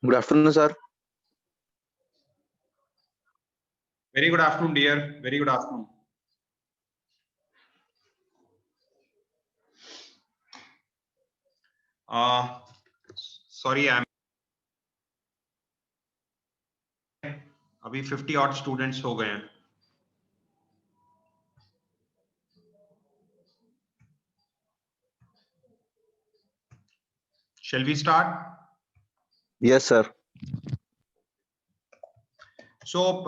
Good afternoon, sir. Very good afternoon, dear. Very good afternoon. Sorry, अभी 50 odd students हो गए हैं. Shall we start? Yes, sir. So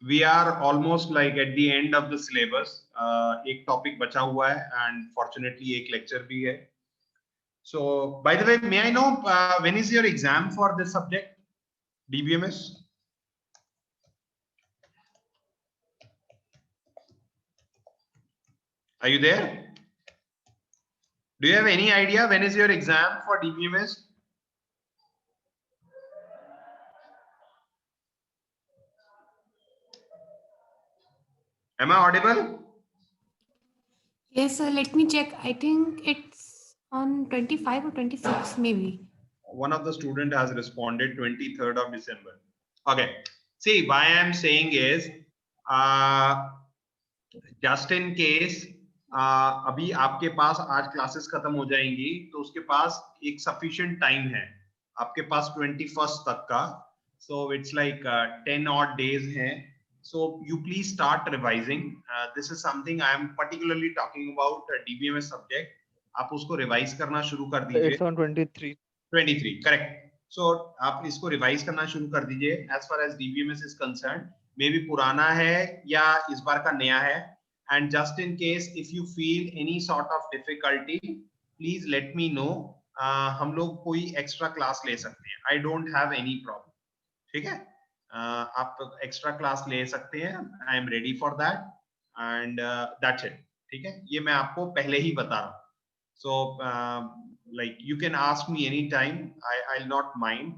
we are almost like at the end of the syllabus. एक topic बचा हुआ है and fortunately एक lecture भी है. So by the way, may I know when is your exam for this subject, DBMS? Are you there? Do you have any idea when is your exam for DBMS? Am I audible? Yes, sir. Let me check. I think it's on 25 or 26, maybe. One of the student has responded 23rd of December. Okay. See, why I am saying is, just in case अभी आपके पास आज classes खत्म हो जाएंगी तो उसके पास एक sufficient time है आपके पास 21st तक का. So it's like 10 odd days हैं. So you please start revising. This is something I am particularly talking about DBMS subject. आप उसको रिवाइज करना शुरू कर दीजिए. It's on 23. 23, correct. So आप इसको रिवाइज करना शुरू कर दीजिए. As far as DBMS is concerned, मे भी पुराना है या इस बार का नया है. And just in case if you feel any sort of difficulty, please let me know. हम लोग कोई extra class ले सकते हैं. I don't have any problem. ठीक है? आप extra class ले सकते हैं. I am ready for that. And that's it. ठीक है? ये मैं आपको पहले ही बता रहा हूँ. So like you can ask me anytime. I'll not mind.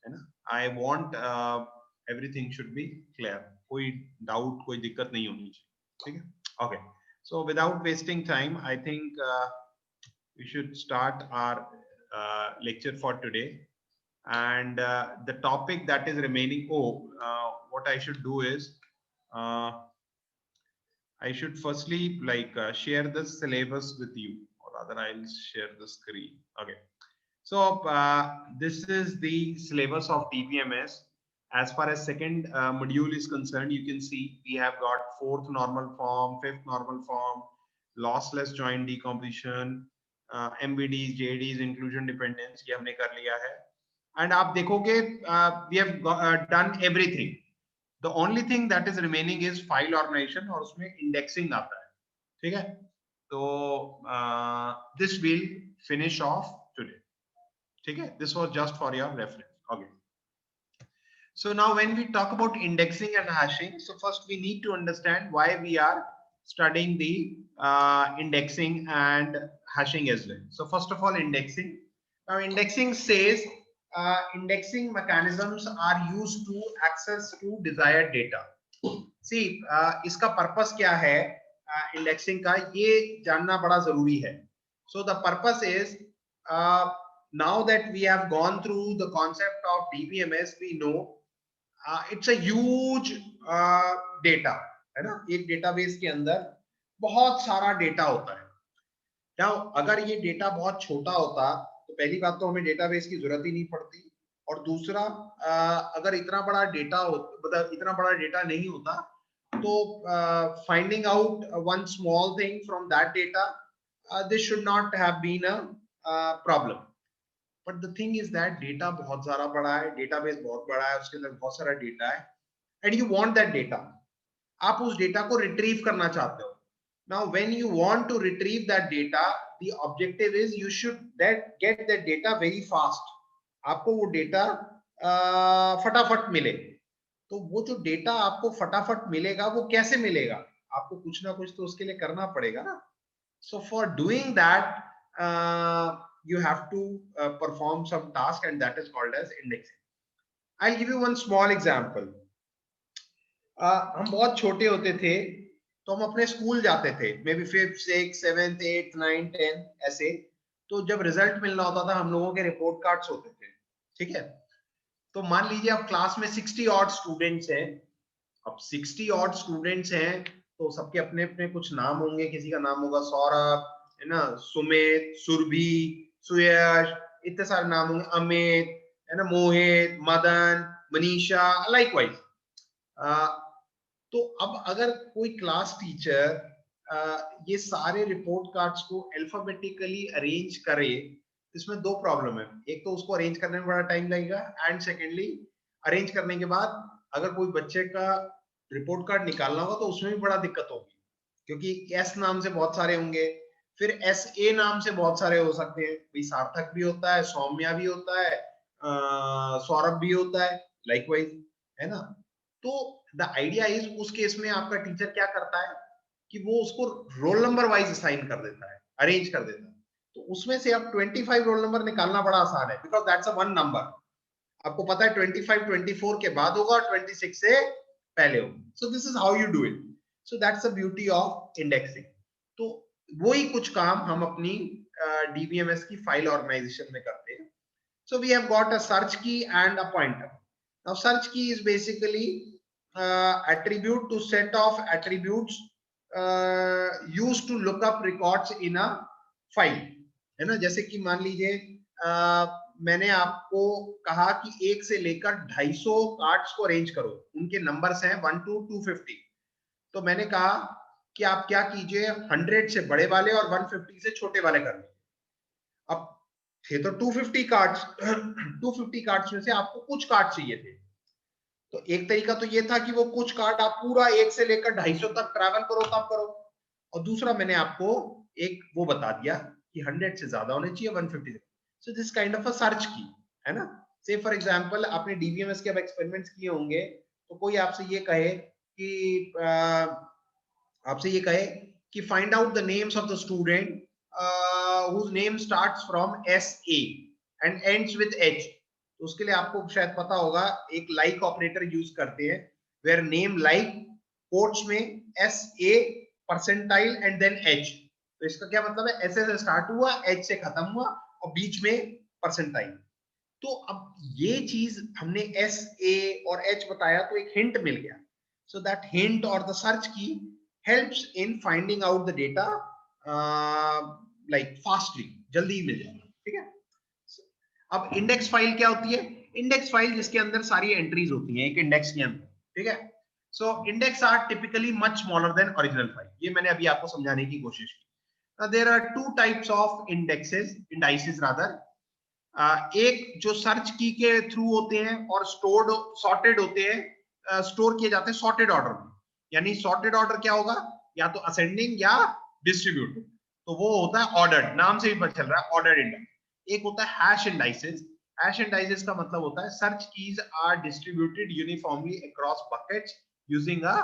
है ना? I want everything should be clear. कोई doubt, कोई दिक्कत नहीं होनी चाहिए. ठीक है? Okay. So without wasting time, I think we should start our lecture for today. And the topic that is remaining. What I should do is I should firstly like share the syllabus with you, or rather I'll share the screen. Okay. So this is the syllabus of DBMS. As far as second module is concerned, you can see we have got fourth normal form, fifth normal form, lossless joint decomposition, MVDs, JDs, inclusion dependence, ये हमने कर लिया है. And आप देखोगे we have done everything. The only thing that is remaining is file organization और उसमें indexing आता है. ठीक है? तो this will finish off today. ठीक है? This was just for your reference. Okay. So now when we talk about indexing and hashing, so first we need to understand why we are studying the indexing and hashing as well. So first of all, indexing. Now indexing says indexing mechanisms are used to access to desired data. See, इसका purpose क्या है indexing का, ये जानना बड़ा जरूरी है. So the purpose is now that we have gone through the concept of DBMS, we know it's a huge data, है ना? एक डेटाबेस के अंदर बहुत सारा डेटा होता है. Now अगर ये डेटा बहुत छोटा होता तो पहली बात तो हमें डेटाबेस की जरूरत ही नहीं पड़ती, और दूसरा अगर इतना बड़ा डेटा हो, मतलब इतना बड़ा डेटा नहीं होता तो finding out one small thing from that data, this should not have been a problem. But the thing is that data बहुत सारा बड़ा है, database बहुत बड़ा है, उसके अंदर बहुत सारा data है, and you want that data. आप उस data को retrieve करना चाहते हो. Now when you want to retrieve that data, the objective is you should get that data very fast. आपको वो data फटाफट मिले. तो वो जो data आपको फटाफट मिलेगा वो कैसे मिलेगा? आपको कुछ ना कुछ तो उसके लिए करना पड़ेगा ना. So for doing that, you have to perform some task, and that is called as indexing. I'll give you one small example. हम बहुत छोटे होते थे तो हम अपने स्कूल जाते थे, may be 5th 6th 7th 8th 9th 10th ऐसे. तो जब रिजल्ट मिलना होता था हम लोगों के रिपोर्ट कार्ड्स होते थे. ठीक है? तो मान लीजिए अब क्लास में 60 ऑड स्टूडेंट्स हैं, अब 60 ऑड स्टूडेंट्स हैं तो सबके अपने अपने कुछ नाम होंगे, किसी का नाम होगा सौरभ, है ना, सुमित, सुरभि, सुयश, इतने सारे नाम होंगे, अमित, है ना, मोहित, मदन, मनीषा, लाइकवाइज। तो अब अगर कोई क्लास टीचर ये सारे रिपोर्ट कार्ड्स को अल्फाबेटिकली अरेंज करे, इसमें दो प्रॉब्लम है। एक तो उसको अरेंज करने में बड़ा टाइम लगेगा, एंड सेकेंडली अरेंज करने के बाद अगर कोई बच्चे का रिपोर्ट कार्ड निकालना होगा तो उसमें भी बड़ा दिक्कत होगी, क्योंकि एस नाम से बहुत सारे होंगे, फिर एस ए नाम से बहुत सारे हो सकते हैं, भाई सार्थक भी होता है, सौम्या भी होता है, सौरभ भी होता है, लाइकवाइज, है ना। तो द आइडिया इज उस केस में आपका टीचर क्या करता है कि वो उसको रोल नंबर वाइज असाइन कर देता है, अरेंज कर देता है। तो उसमें से अब 25 रोल नंबर निकालना बड़ा आसान है, because that's a one number. आपको पता है 25 24 के बाद होगा और 26 से पहले होगा। सो this is how you do it. So that's the beauty of indexing. तो वही कुछ काम हम अपनी डीबीएमएस की फाइल ऑर्गेनाइजेशन में करते हैं। So we have got a search key and a pointer. Now search key is basically attribute to set of attributes used to look up records in a file, है ना। जैसे कि मान लीजिए मैंने आपको कहा कि 1 से लेकर 250 कार्ड्स को अरेंज करो, उनके नंबर्स हैं 1 to 250। तो मैंने कहा कि आप क्या कीजिए, 100 से बड़े वाले और 150 से छोटे वाले कर लीजिए। अब थे तो 250 कार्ड्स 250 कार्ड्स में से आपको कुछ कार्ड चाहिए थे। तो एक तरीका तो ये था कि वो कुछ कार्ड आप पूरा 1 से लेकर 250 तक ट्रैवल करो तब करो, और दूसरा मैंने आपको एक वो बता दिया कि 100 से ज्यादा होने चाहिए 150 से। So this kind of a search की, है ना। से फॉर एग्जांपल आपने डीबीएमएस के अब एक्सपेरिमेंट्स किए होंगे, तो कोई आपसे ये कहे कि find out the names of the student whose name starts from SA and ends with H। तो उसके लिए आपको शायद पता होगा एक लाइक ऑपरेटर यूज करते हैं, where name like कोट्स में SA percentile and then H। तो इसका क्या मतलब है, SA से स्टार्ट हुआ, H से खत्म हुआ और बीच में परसेंटाइल। तो अब ये चीज हमने SA और H बताया तो एक हिंट मिल गया। So that hint or the search key helps in finding out the data like fastly, जल्दी मिल जाएगा, ठीक है। अब इंडेक्स फाइल क्या होती है, इंडेक्स फाइल जिसके अंदर सारी एंट्रीज होती हैं एक इंडेक्स के अंदर, ठीक है। So index are typically much smaller than original file, ये मैंने अभी आपको समझाने की कोशिश की। There are two types of indices rather. एक जो सर्च की के थ्रू होते हैं और सॉर्टेड होते हैं, स्टोर किए जाते हैं सॉर्टेड ऑर्डर में। यानी सॉर्टेड ऑर्डर क्या होगा, या तो असेंडिंग या डिस्ट्रीब्यूटेड। तो वो होता है ऑर्डर्ड, नाम से भी पता चल रहा है ऑर्डर्ड इंडेक्स। एक होता है हैश इंडाइसेस। हैश इंडाइसेस का मतलब होता है search keys are distributed uniformly across buckets using a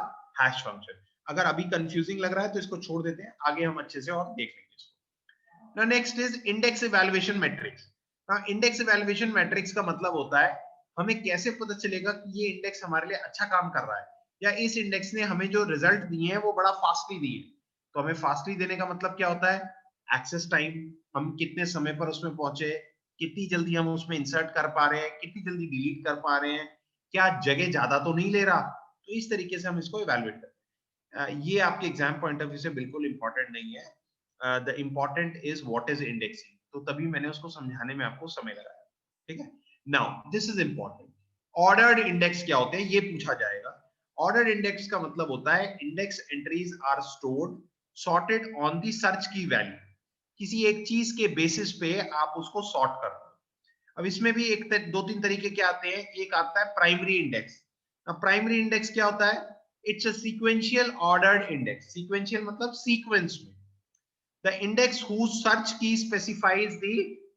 hash function. अगर अभी कंफ्यूजिंग लग रहा है तो इसको छोड़ देते हैं, आगे हम अच्छे से और देख लेंगे इसको। Now next is index evaluation matrix. Now index evaluation matrix का मतलब होता है हमें कैसे पता चलेगा कि ये इंडेक्स हमारे लिए अच्छा काम कर रहा है, या इस इंडेक्स ने हमें जो रिजल्ट दिए हैं वो बड़ा फास्टली दिए हैं। तो हमें फास्टली देने का मतलब क्या होता है, एक्सेस टाइम, हम कितने समय पर उसमें पहुंचे, कितनी जल्दी हम उसमें इंसर्ट कर पा रहे हैं, कितनी जल्दी डिलीट कर पा रहे हैं, क्या जगह ज्यादा तो नहीं ले रहा। तो इस तरीके से हम इसको इवैल्यूएट करते हैं। ये आपके एग्जाम पॉइंट ऑफ व्यू से बिल्कुल इंपॉर्टेंट नहीं है। The important is what is indexing, तो तभी मैंने उसको समझाने में आपको समय लगाया, ठीक है। Now this is important, ordered index क्या होते हैं ये पूछा जाएगा। ऑर्डर्ड इंडेक्स का मतलब होता है index entries are stored sorted on the search key value. किसी एक चीज के बेसिस पे आप उसको सॉर्ट कर दो। अब इसमें भी एक दो तीन तरीके के आते हैं। एक आता है प्राइमरी इंडेक्स। अब प्राइमरी इंडेक्स क्या होता है, it's a sequential ordered index. Sequential मतलब सीक्वेंस में, द इंडेक्स हुज सर्च की स्पेसिफाइज द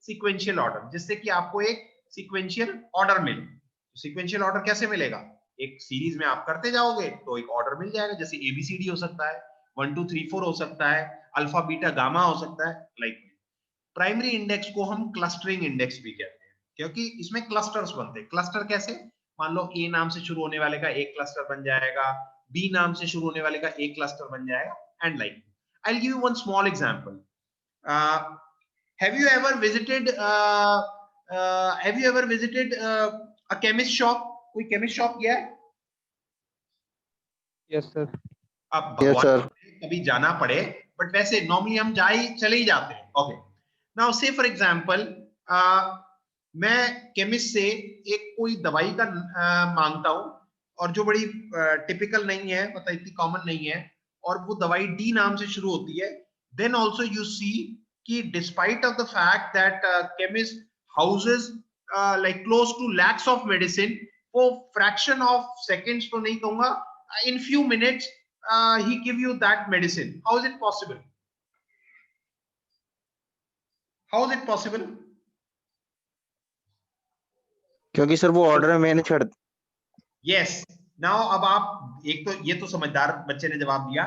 सीक्वेंशियल ऑर्डर, जिससे कि आपको एक सीक्वेंशियल ऑर्डर मिले। सीक्वेंशियल ऑर्डर कैसे मिलेगा, एक सीरीज में आप करते जाओगे तो एक ऑर्डर मिल जाएगा, जैसे ABCD हो सकता है, 1 2 3 4 हो सकता है, अल्फा बीटा गामा हो सकता है, लाइक। प्राइमरी इंडेक्स को हम क्लस्टरिंग इंडेक्स भी कहते हैं, क्योंकि इसमें क्लस्टर्स बनते हैं। क्लस्टर कैसे, मान लो A नाम से शुरू होने वाले का एक क्लस्टर बन जाएगा, B नाम से शुरू होने वाले का एक क्लस्टर बन जाएगा, and like. I'll give you one small example. Have you ever visited a chemist shop, कोई केमिस्ट शॉप गया है? Yes sir. अब Yes, भगवान sir. ना करे कभी जाना पड़े, बट वैसे नॉर्मली हम चले ही जाते हैं। ओके, नाउ से फॉर एग्जांपल मैं केमिस्ट से एक कोई दवाई का मांगता हूं, और जो बड़ी टिपिकल नहीं है, मतलब इतनी कॉमन नहीं है, और वो दवाई डी नाम से शुरू होती है, देन ऑल्सो यू सी कि despite of the fact that chemist houses like close to lakhs of medicine, वो फ्रैक्शन ऑफ सेकेंड्स तो नहीं कहूंगा, in few minutes he give you that medicine. How is it possible? How is it possible? क्योंकि sir वो order मैंने छड़ Yes. Now अब आप एक तो ये तो समझदार बच्चे ने जवाब दिया।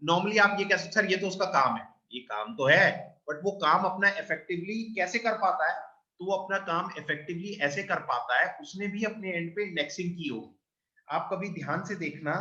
नॉर्मली आप ये कह सकते सर ये तो उसका काम है, ये काम तो है, बट वो काम अपना इफेक्टिवली कैसे कर पाता है? तो वो अपना काम इफेक्टिवली ऐसे कर पाता है, उसने भी अपने एंड पे इंडेक्सिंग की होगी। आप कभी ध्यान से देखना,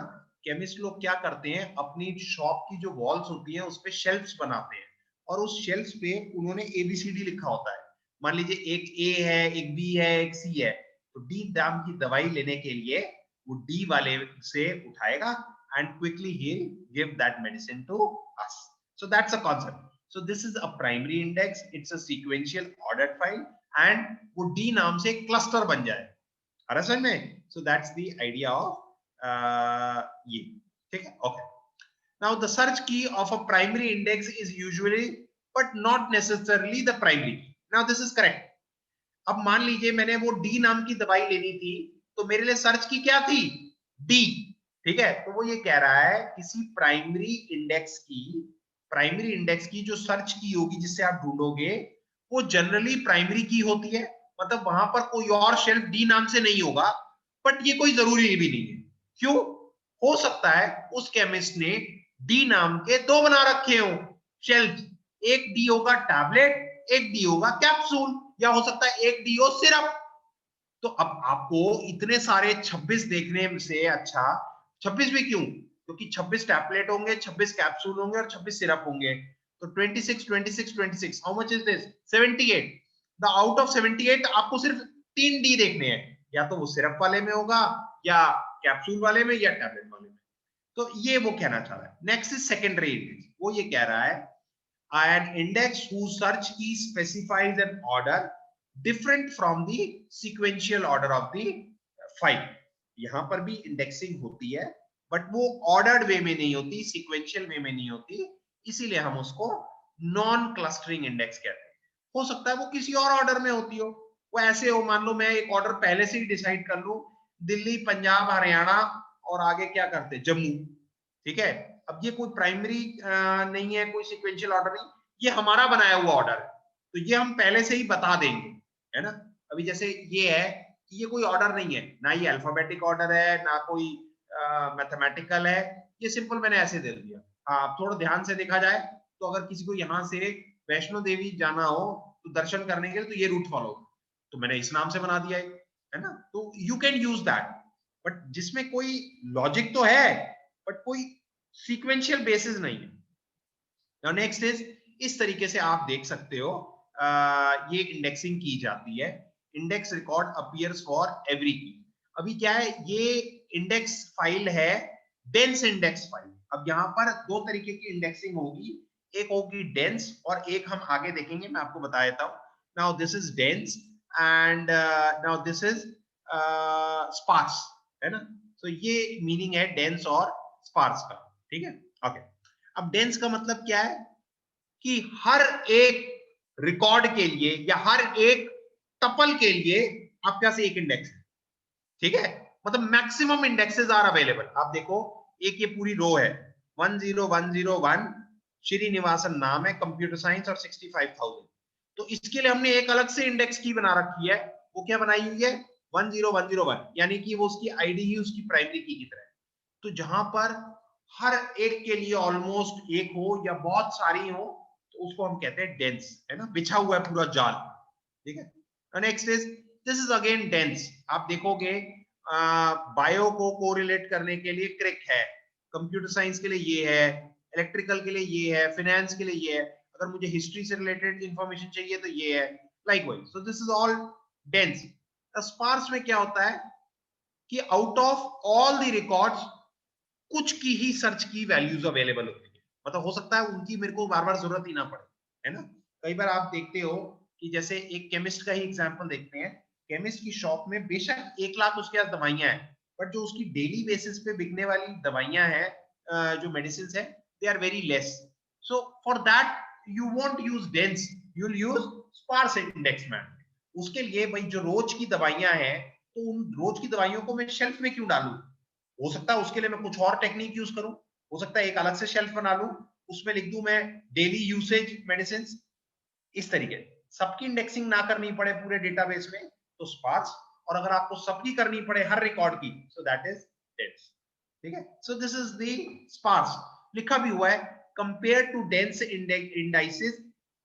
केमिस्ट लोग क्या करते हैं, अपनी शॉप की जो वॉल्स होती हैं उस पे शेल्फ्स बनाते हैं, और उस शेल्फ्स पे उन्होंने एबीसीडी लिखा होता है। मान लीजिए एक ए है, एक बी है, एक सी है, तो डी दाम की दवाई लेने के लिए वो डी वाले से उठाएगा and quickly he'll give that medicine to us. So that's a concept. So this is a primary index, it's a sequential ordered file, and वो D नाम से cluster बन जाए। आ रहा समझ में? So that's the idea of ये, ठीक है? Okay. Now the search key of a primary index is usually but not necessarily the primary key. Now this is correct. अब मान लीजिए मैंने वो डी नाम की दवाई लेनी थी, तो मेरे लिए सर्च की क्या थी? डी, ठीक है? तो वो ये कह रहा है किसी प्राइमरी इंडेक्स की जो सर्च की होगी जिससे आप ढूंढोगे, वो जनरली प्राइमरी की होती है, मतलब वहां पर कोई और शेल्फ डी नाम से नहीं होगा, बट ये कोई जरूरी भी नहीं है। क्यों? हो सकता है उस केमिस्ट ने डी नाम के दो बना रखे हो शेल्फ, एक डी होगा टैबलेट, एक डी होगा कैप्सूल, या हो सकता है एक डी हो सिरप। तो अब आपको इतने सारे 26 देखने से अच्छा, 26 भी क्यों? क्योंकि 26 टैबलेट होंगे, 26 कैप्सूल होंगे और 26 सिरप होंगे, तो 26 26 26 how much is this? 78। The out of 78 आपको सिर्फ 3 डी देखने हैं, या तो वो सिरप वाले में होगा, या कैप्सूल वाले में, या टैबलेट वाले में। तो ये वो कहना चाह रहा है। नेक्स्ट इज सेकेंडरी इंडेक्स, वो ये कह रहा है an index whose search key specifies an order different from the sequential order of the file. यहां पर भी इंडेक्सिंग होती है, बट वो ऑर्डर्ड वे में नहीं होती, सीक्वेंशियल वे में नहीं होती, इसीलिए हम उसको नॉन क्लस्टरिंग इंडेक्स कहते हैं। हो सकता है वो किसी और ऑर्डर में होती हो, वो ऐसे हो, मान लो मैं एक ऑर्डर पहले से ही डिसाइड कर लूं, दिल्ली, पंजाब, हरियाणा, और आगे क्या करते, जम्मू, ठीक है? अब ये कोई प्राइमरी नहीं है, कोई सीक्वेंशियल ऑर्डर नहीं, ये हमारा बनाया हुआ ऑर्डर है, तो ये हम पहले से ही बता देंगे, है ना? अभी जैसे ये है कि ये कोई ऑर्डर नहीं है, ना ये अल्फाबेटिक ऑर्डर है, ना कोई मैथमेटिकल है, ये सिंपल मैंने ऐसे दे दिया। हाँ, थोड़ा ध्यान से देखा जाए तो अगर किसी को यहाँ से वैष्णो देवी जाना हो तो दर्शन करने के लिए, तो ये रूट फॉलो, तो मैंने इस नाम से बना दिया है ना? तो you can use that, but जिसमें कोई लॉजिक तो है, बट कोई सीक्वेंशियल बेसिस नहीं है। नाउ नेक्स्ट इज, इस तरीके से आप देख सकते हो ये इंडेक्सिंग की जाती है। Index record appears for every की। अभी क्या है, ये इंडेक्स फाइल है डेंस इंडेक्स फाइल। अब यहाँ पर दो तरीके की इंडेक्सिंग होगी, एक होगी डेंस और एक हम आगे देखेंगे, मैं आपको बता देता हूँ। Now this is dense and now this is sparse, है ना? तो ये मीनिंग है डेंस और स्पार्स का, ठीक है? ओके, अब डेंस का मतलब क्या है कि हर एक रिकॉर्ड के लिए या हर एक टपल के लिए आपके पास एक इंडेक्स है, ठीक है? मतलब मैक्सिमम इंडेक्सेस आर अवेलेबल। आप देखो, एक ये पूरी रो है 10101, श्रीनिवासन नाम है, कंप्यूटर साइंस, और 65,000। तो इसके लिए हमने एक अलग से इंडेक्स की बना रखी है, वो क्या बनाई हुई है? 10101, यानी कि वो उसकी आईडी ही उसकी प्राइमरी की तरह है। तो जहां पर हर एक के लिए ऑलमोस्ट एक हो या बहुत सारी हो, तो उसको हम कहते हैं डेंस, है ना? बिछा हुआ है पूरा जाल, ठीक है? Next is, this is again dense. आप देखोगे बायो को कोरिलेट करने के लिए क्रिक है, कंप्यूटर साइंस के लिए ये है, इलेक्ट्रिकल के लिए ये है, फाइनेंस के लिए ये है, अगर मुझे हिस्ट्री से रिलेटेड इंफॉर्मेशन चाहिए तो ये है, likewise. So this is all dense. Sparse में क्या होता है कि out of all the records कुछ की ही सर्च की वैल्यूज अवेलेबल होती है, मतलब हो सकता है उनकी मेरे को बार बार जरूरत ही ना पड़े, है ना। कई बार आप देखते हो कि जैसे एक केमिस्ट का ही एग्जांपल देखते हैं, केमिस्ट की शॉप में बेशक 1 लाख उसके पास दवाइयां हैं, बट जो उसकी डेली बेसिस पे बिकने वाली दवाइयां हैं, जो मेडिसिन है, they are very less. So for that you won't use dense, you will use sparse index man. उसके लिए भाई जो रोज की दवाइयां हैं, तो उन रोज की दवाइयों को मैं शेल्फ में क्यों डालूं, हो सकता है उसके लिए मैं कुछ और टेक्निक यूज करूं, हो सकता है एक अलग से शेल्फ बना लूं, उसमें लिख दूं मैं डेली यूसेज मेडिसिन, इस तरीके सबकी इंडेक्सिंग ना करनी पड़े पूरे डेटाबेस में, तो स्पार्स। और अगर आपको सबकी करनी पड़े हर रिकॉर्ड की, सो दैट इज डेंस। ठीक है, so this is the sparse. लिखा भी हुआ है कंपेयर टू डेंस इंडाइसेस,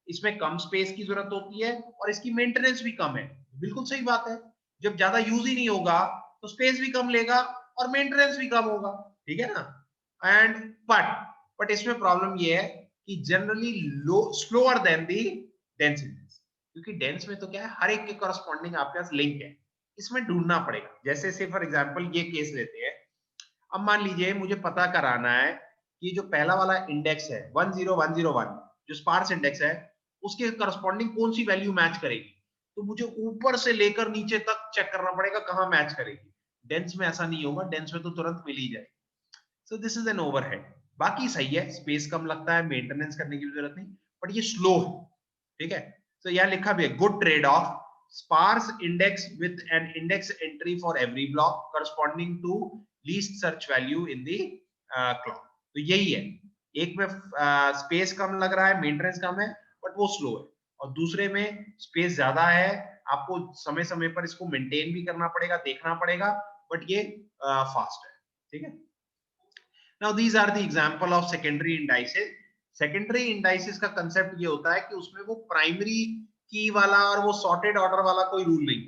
इसमें कम स्पेस की जरूरत होती है और इसकी मेंटेनेंस भी कम है। बिल्कुल सही बात है, जब ज्यादा यूज ही नहीं होगा तो स्पेस भी कम लेगा और मेंटेनेंस भी कम होगा, ठीक है ना। एंड बट इसमें प्रॉब्लम ये है कि जनरली लो स्लोअर देन दी डेंस इंडेक्स, क्योंकि डेंस में तो क्या है, हर एक के कॉरस्पॉन्डिंग आपके पास लिंक है, इसमें ढूंढना पड़ेगा। जैसे से फॉर एग्जांपल ये केस लेते हैं, अब मान लीजिए मुझे पता कराना है कि जो पहला वाला इंडेक्स है 10101, जो स्पार्स इंडेक्स है, उसके करस्पॉन्डिंग कौन सी वैल्यू मैच करेगी, तो मुझे ऊपर से लेकर नीचे तक चेक करना पड़ेगा कहां मैच करेगी। डेंस में ऐसा नहीं होगा, डेंस में तो तुरंत मिल ही जाएगी। सो दिस इज एन ओवरहेड। बाकी सही है, स्पेस कम लगता है, मेंटेनेंस करने की जरूरत नहीं, बट ये स्लो है, ठीक है। तो यहां लिखा भी है good trade off sparse index with an index entry for every block corresponding to least search value in the clock। तो यही है, एक में स्पेस कम लग रहा है, मेंटेनेंस कम है, बट वो स्लो है, और दूसरे में स्पेस ज्यादा है, आपको समय समय पर इसको मेंटेन भी करना पड़ेगा, देखना पड़ेगा, बट ये फास्ट है, ठीक है। Now these are the example of secondary indices। secondary indices का concept ये होता है कि उसमें वो primary की वाला और वो sorted order वाला कोई रूल नहीं,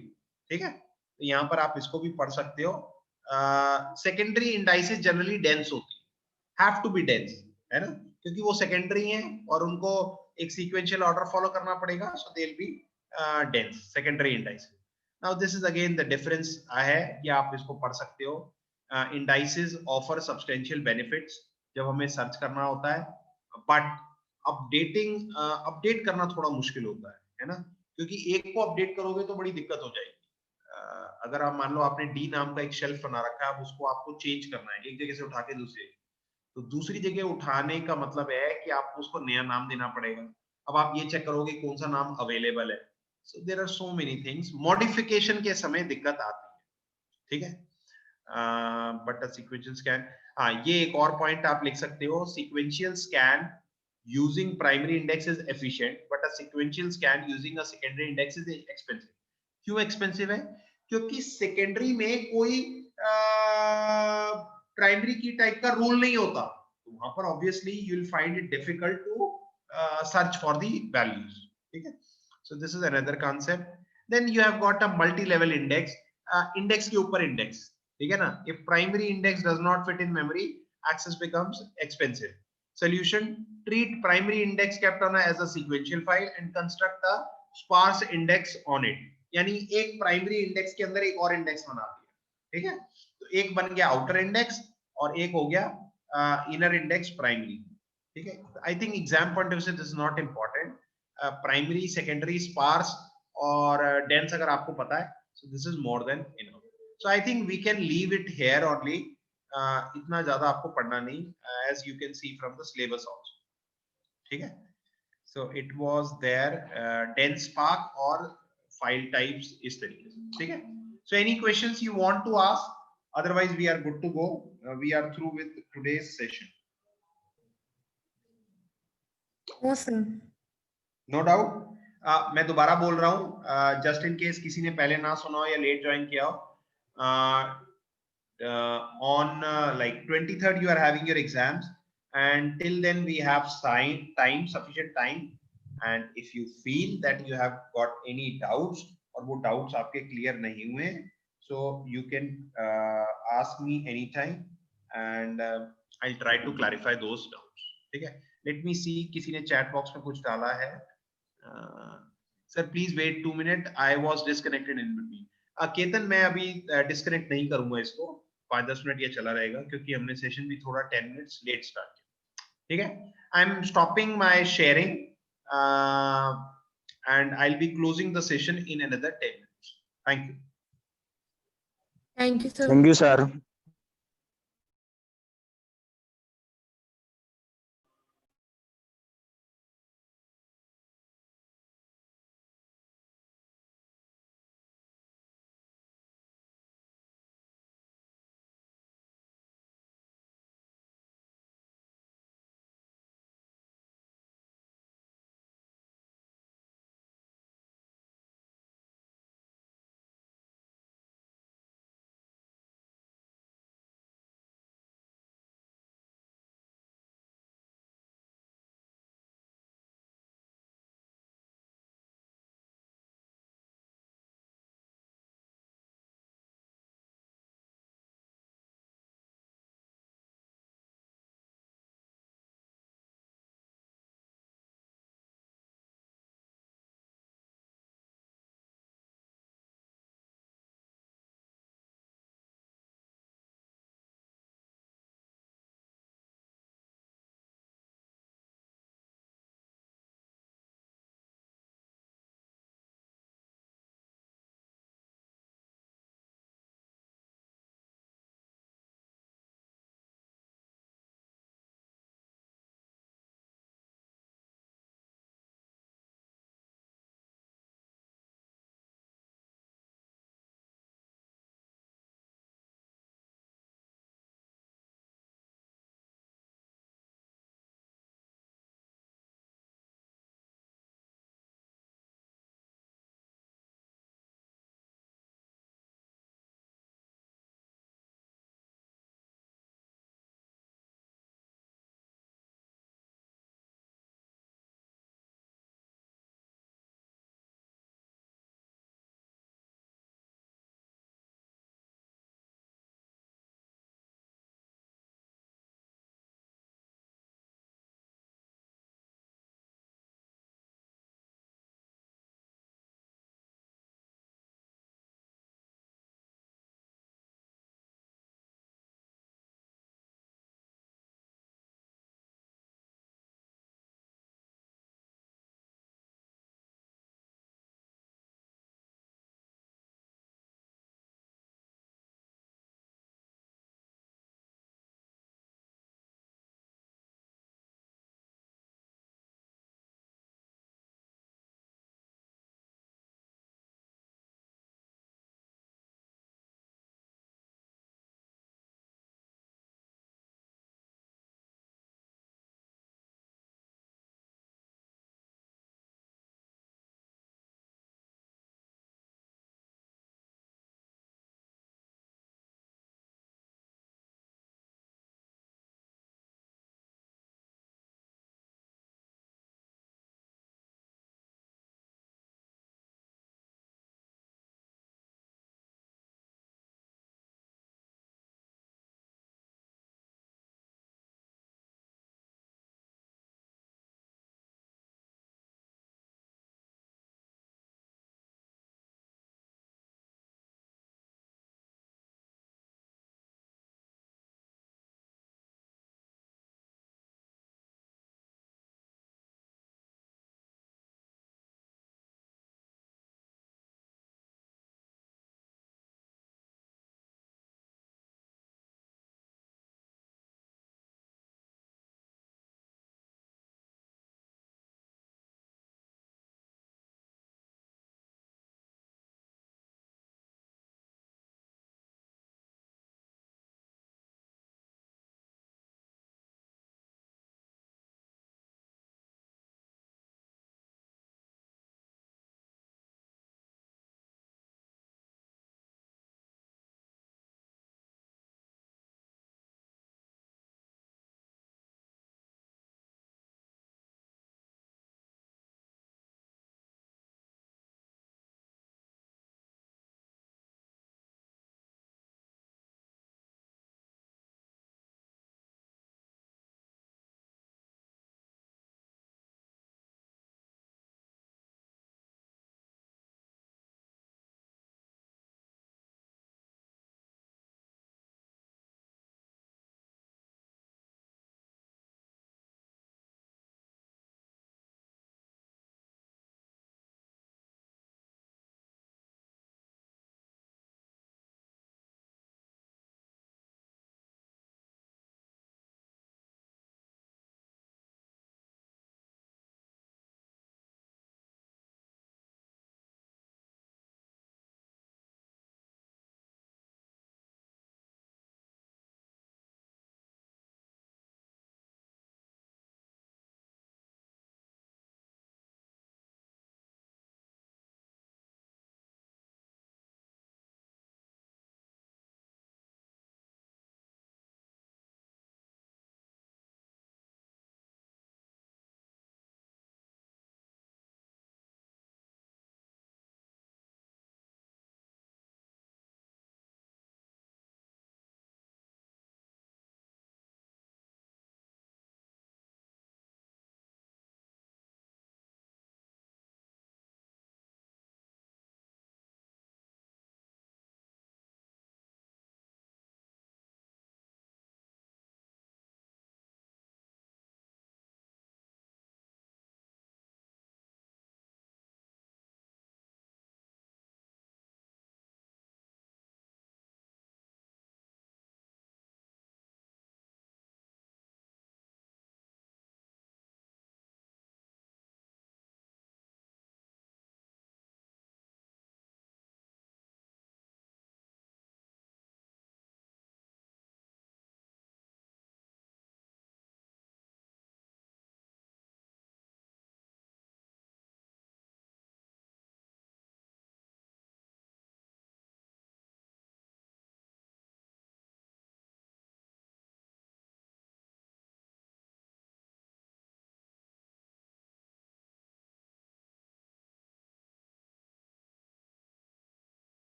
ठीक है। तो यहाँ पर आप इसको भी पढ़ सकते हो। secondary indices generally dense होती है, have to be dense, है ना, क्योंकि वो secondary हैं और उनको एक sequential order follow करना पड़ेगा, so they'll be dense secondary indices। Now this is again the difference है, ये आप इसको पढ़ सकते हो। इंडाइसेस ऑफर सब्सटेंशियल बेनिफिट्स जब हमें सर्च करना होता है, बट अपडेट करना थोड़ा मुश्किल होता है ना, क्योंकि एक को अपडेट करोगे तो बड़ी दिक्कत हो जाएगी। अगर आप मान लो आपने डी नाम का एक शेल्फ बना रखा है, अब उसको आपको चेंज करना है, एक जगह से उठा के दूसरी, तो दूसरी जगह उठाने का मतलब है कि आपको उसको नया नाम देना पड़ेगा। अब आप ये चेक करोगे कौन सा नाम अवेलेबल है, so there are so many things, modification के समय दिक्कत आती है, ठीक है। बट सीक्वेंशियल स्कैन, हाँ ये एक और पॉइंट आप लिख सकते हो, sequential scan using primary index is efficient, but a sequential scan using a secondary index is expensive. क्यों एक्सपेंसिव है, क्योंकि सेकेंडरी में कोई प्राइमरी की टाइप का रूल नहीं होता, तो वहां पर obviously you will find it difficult to search for the values, ठीक है। So this is another concept. Then you have got a multi level index, index के ऊपर इंडेक्स, ठीक है ना। If primary index does not fit in memory, access becomes expensive। Solution: treat primary index kept on as a sequential file and construct a sparse index on it। यानी एक primary index के अंदर एक और index बना दिया, ठीक है। तो एक बन गया आउटर इंडेक्स और एक हो गया इनर इंडेक्स प्राइमरी, ठीक है। I think exam point of view से this is not important, primary secondary sparse और डेंस अगर आपको पता है, so this is more than enough। So I think we can leave it here only। इतना ज्यादा आपको पढ़ना नहीं, as you can see from the syllabus also, ठीक है। So it was there dense spark और file types इस तरीके से, ठीक है। So any questions you want to ask, otherwise we are good to go। We are through with today's session। Oh, sir. No doubt। मैं दोबारा बोल रहा हूँ, जस्ट इन केस किसी ने पहले ना सुना हो या लेट ज्वाइन किया हो। On like 23rd you are having your exams, and till then we have sufficient time, and if you feel that you have got any doubts और वो doubts आपके clear नहीं हुए, so you can ask me anytime and I'll try to clarify those doubts, ठीक है। Let me see, किसी ने chat box में कुछ डाला है। Sir please wait 2 minutes, I was disconnected in between। Ketan मैं अभी डिस्कनेक्ट नहीं करूंगा इसको, 5-10 मिनट ये चला रहेगा क्योंकि हमने सेशन भी थोड़ा 10 मिनट्स लेट स्टार्ट किया, ठीक है। I am stopping my sharing and I'll be closing the session in another 10 minutes. Thank you. Thank you, sir. Thank you sir.